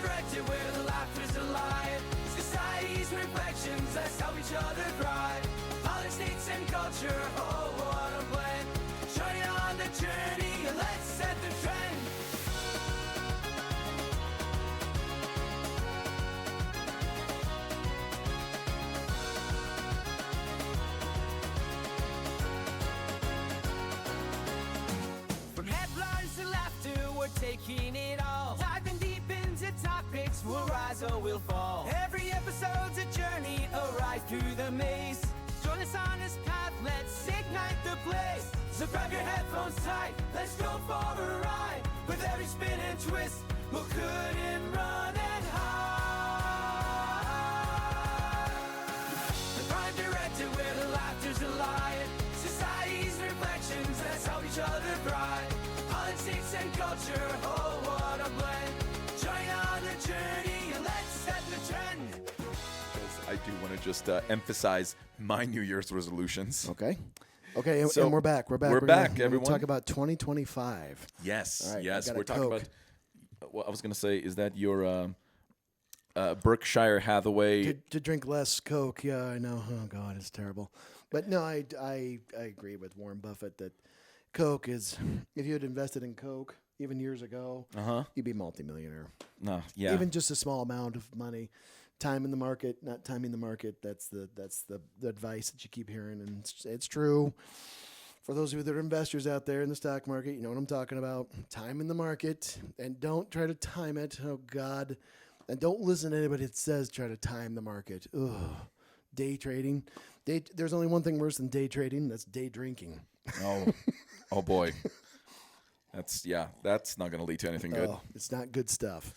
Directive, where the laughter's alive. Society's reflections, let's help each other thrive. Politics and culture, oh, what a blend. Join on the journey, let's set the trend. From headlines to laughter, we're taking it all. Diving deep into topics, we'll rise or we'll fall. Every episode's a journey, a ride through the maze. Join us on this path, let's ignite the blaze. So grab your headphones tight, let's go for a ride. With every spin and twist, we'll couldn't run and hide. The Prime Directive, where the laughter's alive. Society's reflections, let's help each other thrive. Politics and culture, oh, what a blend. Join on the journey, let's set the trend. I do want to just emphasize my New Year's resolutions. Okay, So, and we're back. We're back, gonna everyone. Talk about 2025. Yes, All right, yes. I got a We're talking Coke. about. Well, I was going to say, is that your Berkshire Hathaway? To drink less Coke, yeah, I know. Oh God, it's terrible. But no, I agree with Warren Buffett that Coke is. If you had invested in Coke even years ago, you'd be multimillionaire. No, yeah. Even just a small amount of money. Time in the market, not timing the market. That's the advice that you keep hearing, and it's true. For those of you that are investors out there in the stock market, you know what I'm talking about. Time in the market, and don't try to time it. Oh God, and don't listen to anybody that says try to time the market. Ugh. Day trading. There's only one thing worse than day trading. That's day drinking. Oh boy. That's not going to lead to anything good. Oh, it's not good stuff.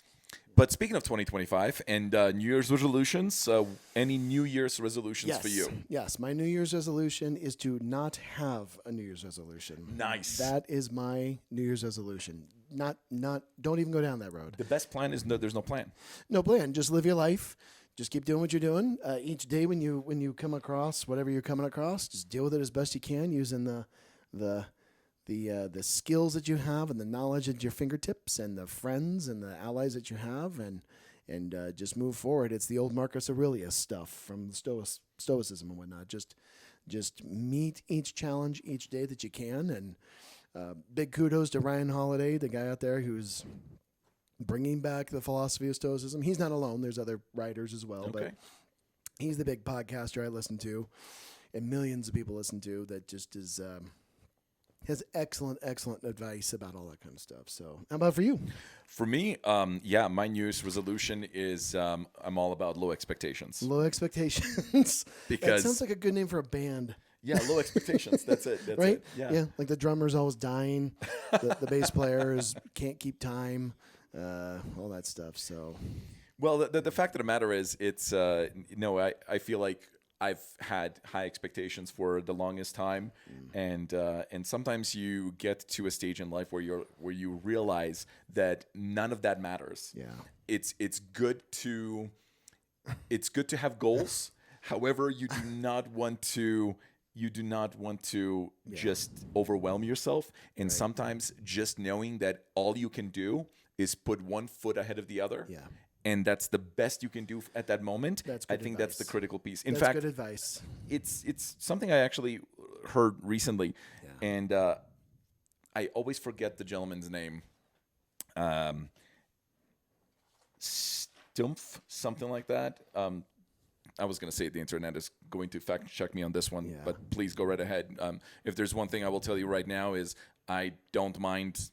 But speaking of 2025 and New Year's resolutions, any New Year's resolutions for you? Yes, my New Year's resolution is to not have a New Year's resolution. Nice. That is my New Year's resolution. Not. Don't even go down that road. The best plan is there's no plan. No plan. Just live your life. Just keep doing what you're doing. Each day when you come across whatever you're coming across, just deal with it as best you can using the skills that you have and the knowledge at your fingertips and the friends and the allies that you have and just move forward. It's the old Marcus Aurelius stuff from Stoicism and whatnot. Just meet each challenge each day that you can. And big kudos to Ryan Holiday, the guy out there who's bringing back the philosophy of Stoicism. He's not alone. There's other writers as well, but he's the big podcaster I listen to and millions of people listen to that just is... has excellent advice about all that kind of stuff. So how about for you? For me, my New Year's resolution is I'm all about low expectations. Low expectations. Because that sounds like a good name for a band. Yeah, low expectations. That's it. That's right? it. Yeah. Like the drummer's always dying. The bass players can't keep time. All that stuff. So, well, the fact of the matter is, it's I feel like I've had high expectations for the longest time, and sometimes you get to a stage in life where you realize that none of that matters. Yeah, it's good to have goals. However, you do not want to just overwhelm yourself, and sometimes just knowing that all you can do is put one foot ahead of the other. Yeah. And that's the best you can do at that moment. That's I good think advice. that's the critical piece. In that's fact, good advice. It's something I actually heard recently, and I always forget the gentleman's name. Stumpf, something like that. I was going to say the internet is going to fact check me on this one, but please go right ahead. If there's one thing I will tell you right now is I don't mind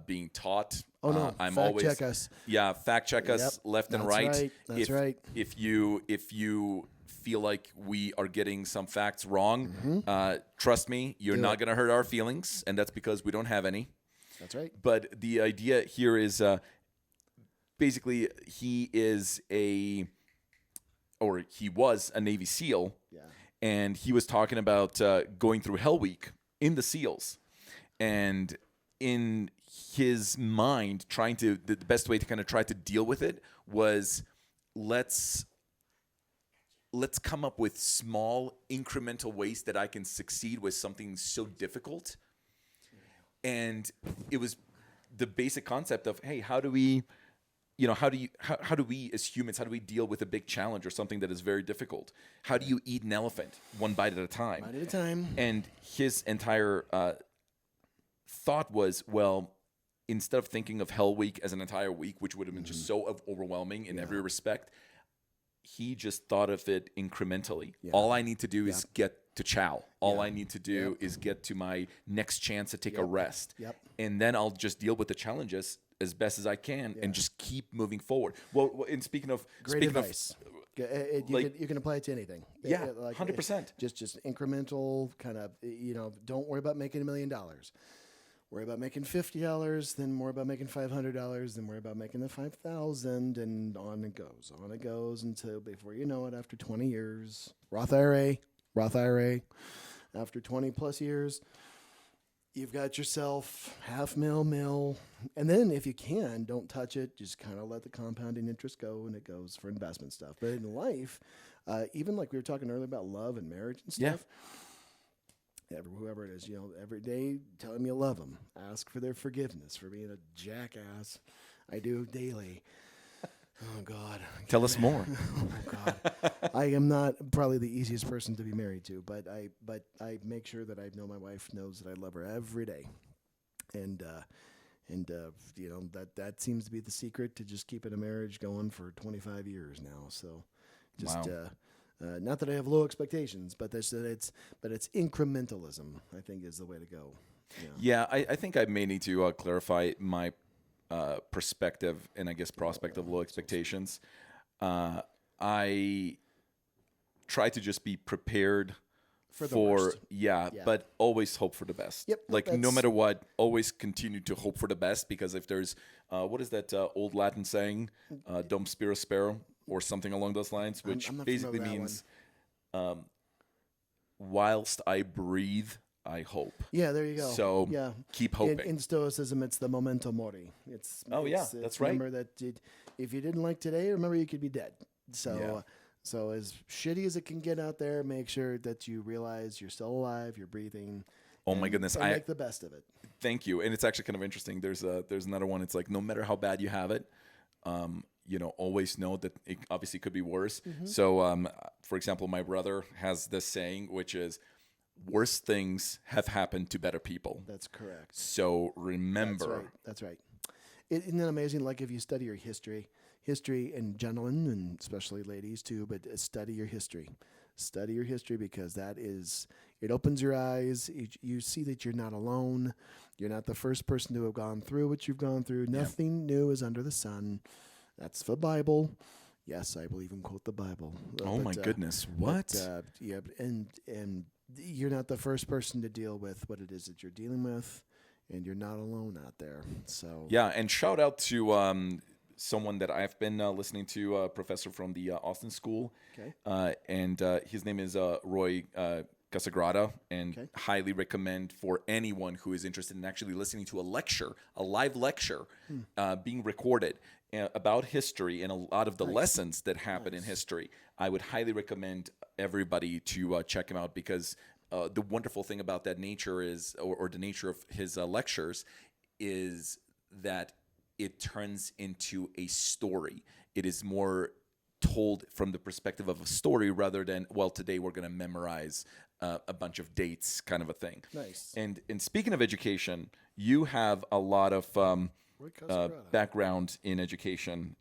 being taught. Oh no! I'm fact always check us. Yeah, fact check us left and right. Right. That's right. If you feel like we are getting some facts wrong, trust me, you're not going to hurt our feelings, and that's because we don't have any. That's right. But the idea here is basically he was a Navy SEAL, and he was talking about going through Hell Week in the SEALs, and in his mind, the best way to kind of try to deal with it was let's come up with small incremental ways that I can succeed with something so difficult. And it was the basic concept of, hey, how do we how do we as humans, how do we deal with a big challenge or something that is very difficult? How do you eat an elephant one bite at a time? Bite at a time. And his entire thought was, well, instead of thinking of Hell Week as an entire week, which would have been just so overwhelming in every respect, he just thought of it incrementally. Yeah. All I need to do is get to chow. All I need to do is get to my next chance to take a rest. And then I'll just deal with the challenges as best as I can and just keep moving forward. Well, and speaking of advice. You can apply it to anything. Yeah, 100%. Just incremental kind of, don't worry about making $1 million. Worry about making $50, then worry about making $500, then worry about making the $5,000, and on it goes. On it goes until before you know it, after 20 years, Roth IRA, after 20 plus years, you've got yourself $500,000, and then if you can, don't touch it. Just kind of let the compounding interest go, and it goes for investment stuff. But in life, even like we were talking earlier about love and marriage and stuff, whoever it is, every day tell them you love them. Ask for their forgiveness for being a jackass. I do daily. Oh, God. Tell us more. Oh, God. I am not probably the easiest person to be married to, but I make sure that I know my wife knows that I love her every day. And that seems to be the secret to just keeping a marriage going for 25 years now. So just not that I have low expectations, but it's incrementalism, I think, is the way to go. Yeah, I think I may need to clarify my perspective and I guess prospect of low expectations. I try to just be prepared for the worst. But always hope for the best. Yep, like no matter what, always continue to hope for the best, because if there's what is that old Latin saying, "Dum spira spero," or something along those lines, which basically means whilst I breathe, I hope. Yeah, there you go. So keep hoping. In Stoicism, it's the memento mori. It's that's right. Remember that if you didn't like today, remember you could be dead. So, so as shitty as it can get out there, make sure that you realize you're still alive, you're breathing. Oh my goodness! I make the best of it. Thank you, and it's actually kind of interesting. There's another one. It's like no matter how bad you have it, always know that it obviously could be worse. Mm-hmm. So, for example, my brother has this saying, which is, worse things have happened to better people. That's correct. So remember. That's right. Isn't it amazing? Like if you study your history, and gentlemen, and especially ladies too, but study your history. Study your history, because it opens your eyes. You see that you're not alone. You're not the first person to have gone through what you've gone through. Nothing new is under the sun. That's the Bible. Yes, I will even quote the Bible. My goodness. What? And you're not the first person to deal with what it is that you're dealing with, and you're not alone out there. So and shout out to someone that I've been listening to, a professor from the Austin School, and his name is Roy Casagrada, and highly recommend for anyone who is interested in actually listening to a live lecture being recorded about history and a lot of the lessons that happen in history. I would highly recommend everybody to check him out, because the wonderful thing about that nature is, or the nature of his lectures, is that it turns into a story. It is more told from the perspective of a story rather than, well, today we're going to memorize a bunch of dates kind of a thing. Nice. And speaking of education, you have a lot of background in education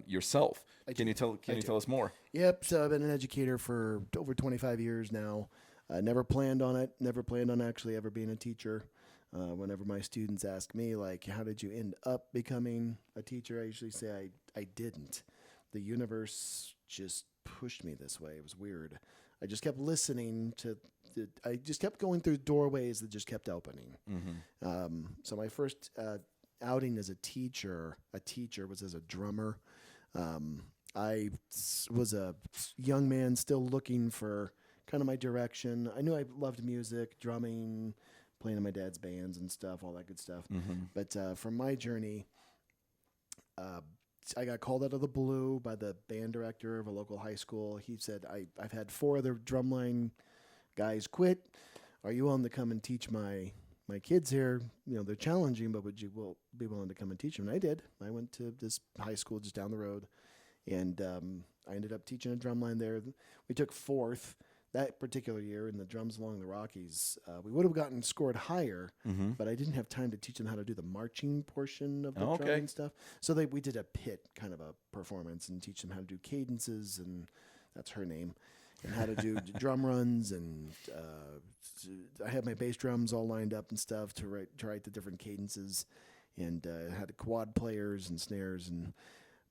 yourself. Can you tell us more? Yep. So I've been an educator for over 25 years now. Never planned on it. Never planned on actually ever being a teacher. Whenever my students ask me, like, how did you end up becoming a teacher, I usually say I didn't. The universe just pushed me this way. It was weird. I just kept listening I just kept going through doorways that just kept opening. Mm-hmm. So my first outing as a teacher was as a drummer. I was a young man still looking for kind of my direction. I knew I loved music, drumming, playing in my dad's bands and stuff, all that good stuff. Mm-hmm. But from my journey, I got called out of the blue by the band director of a local high school. He said, I've had 4 other drumline guys quit. Are you willing to come and teach my my kids here, they're challenging, but would you be willing to come and teach them? And I did. I went to this high school just down the road, and I ended up teaching a drumline there. We took fourth that particular year in the drums along the Rockies. We would have scored higher, but I didn't have time to teach them how to do the marching portion of the drumming stuff. So we did a pit kind of a performance and teach them how to do cadences, and that's her name, and how to do drum runs. And I had my bass drums all lined up and stuff to write the different cadences, and had quad players and snares. And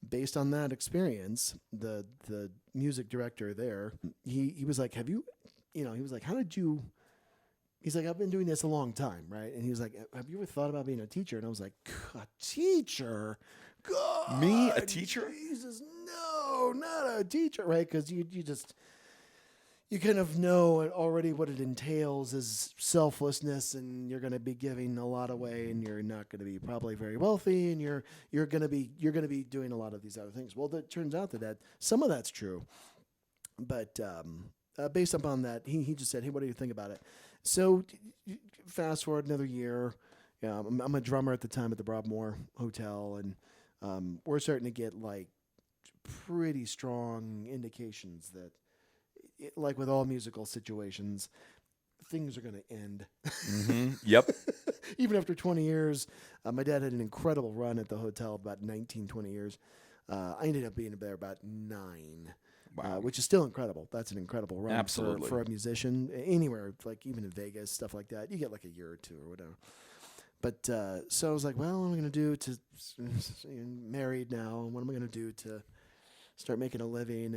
based on that experience, the music director there, he was like, he was like, how did you, he's like, I've been doing this a long time, right? And he was like, have you ever thought about being a teacher? And I was like, a teacher? God, me, a teacher? Jesus, no, not a teacher, right? Because you kind of know already what it entails is selflessness, and you're going to be giving a lot away, and you're not going to be probably very wealthy, and you're going to be doing a lot of these other things. Well, it turns out that some of that's true, but based upon that, he just said, "Hey, what do you think about it?" So fast forward another year. I'm a drummer at the time at the Broadmoor Hotel, and we're starting to get like pretty strong indications that, like with all musical situations, things are going to end. Yep. Even after 20 years, my dad had an incredible run at the hotel, about 19, 20 years. I ended up being there about 9, which is still incredible. That's an incredible run. Absolutely. For a musician. Anywhere, like even in Vegas, stuff like that, you get like a year or 2 or whatever. But so I was like, well, what am I going to do married now? What am I going to do to start making a living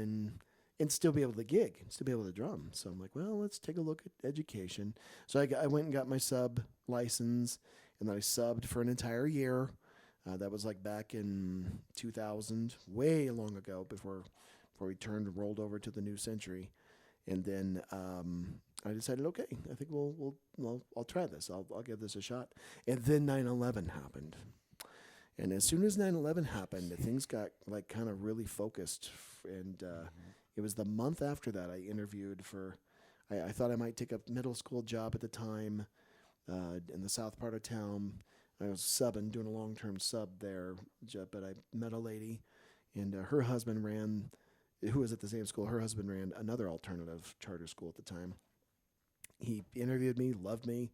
and still be able to gig, still be able to drum? So I'm like, well, let's take a look at education. So I went and got my sub license, and then I subbed for an entire year. That was like back in 2000, way long ago, before we rolled over to the new century. And then I decided, okay, I think I'll try this. I'll give this a shot. And then 9/11 happened. And as soon as 9/11 happened, things got like kind of really focused. And it was the month after that I interviewed for, I thought I might take a middle school job at the time in the south part of town. I was subbing, doing a long-term sub there, but I met a lady, and her husband who was at the same school, her husband ran another alternative charter school at the time. He interviewed me, loved me.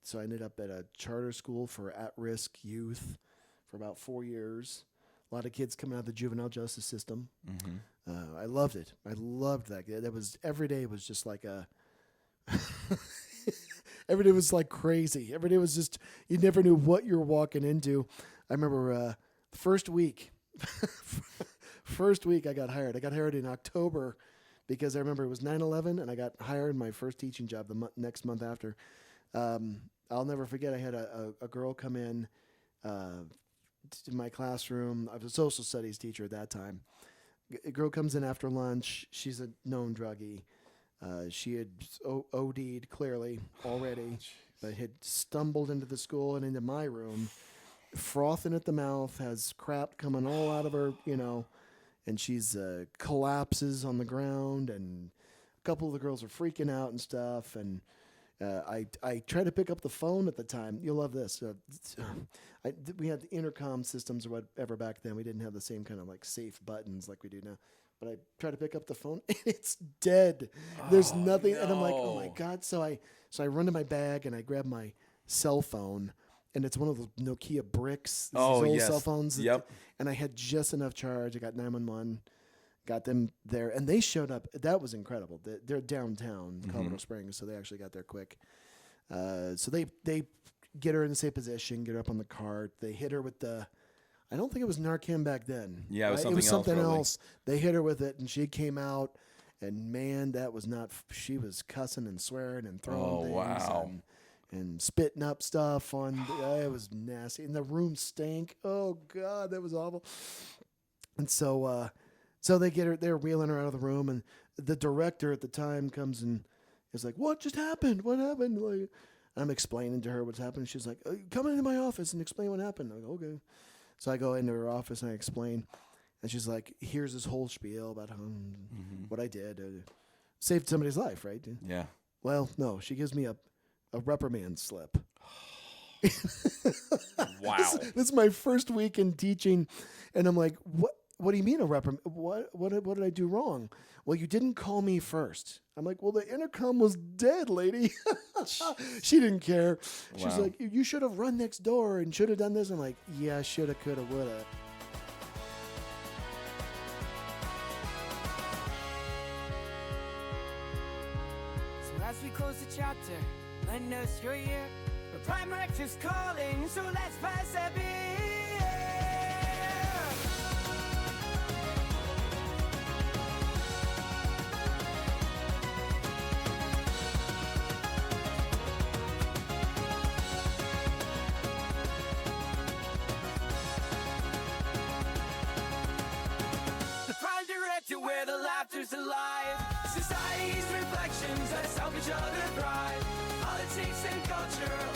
So I ended up at a charter school for at-risk youth for about 4 years. A lot of kids coming out of the juvenile justice system. I loved it. I loved that. Every day was just like every day was like crazy. Every day was just, you never knew what you were walking into. I remember first week I got hired. I got hired in October because I remember it was 9/11, and I got hired my first teaching job the next month after. I'll never forget, I had a girl come in to my classroom. I was a social studies teacher at that time. A girl comes in after lunch. She's a known druggie. She had OD'd clearly already, but had stumbled into the school and into my room, frothing at the mouth, has crap coming all out of her, and she's collapses on the ground, and a couple of the girls are freaking out and stuff. And I tried to pick up the phone at the time. You'll love this. We had the intercom systems or whatever back then. We didn't have the same kind of like safe buttons like we do now. But I tried to pick up the phone, and it's dead. There's nothing, no. And I'm like, oh my God. So I run to my bag and I grab my cell phone, and it's one of those Nokia bricks. These old cell phones. Yep. And I had just enough charge. I got 911, got them there, and they showed up. That was incredible. They're downtown Colorado Springs, so they actually got there quick. So they get her in the same position, get her up on the cart. They hit her with I don't think it was Narcan back then. Yeah, it was something else. Else. They hit her with it, and she came out, and man, that was not. She was cussing and swearing and throwing things. Wow. And spitting up stuff on. It was nasty, and the room stank. Oh God, that was awful. And so they get her. They're wheeling her out of the room, and the director at the time comes and is like, "What just happened? What happened?" Like, I'm explaining to her what's happened. She's like, "Come into my office and explain what happened." I go, "Okay." So I go into her office and I explain, and she's like, "Here's this whole spiel about what I did, saved somebody's life, right?" Yeah. Well, no, she gives me a a reprimand slip. Wow. This is my first week in teaching, and I'm like, what do you mean a reprimand? What did I do wrong? Well, you didn't call me first. I'm like, well, the intercom was dead, lady. She didn't care. She's Wow. like, you should have run next door and should have done this. I'm like, yeah, shoulda, coulda, woulda. So as we close the chapter, lend us your ear. The Prime Directive's calling, so let's pass a beer. The Prime Directive, where the laughter's alive. Society's reflections, let's help each other thrive. Politics and culture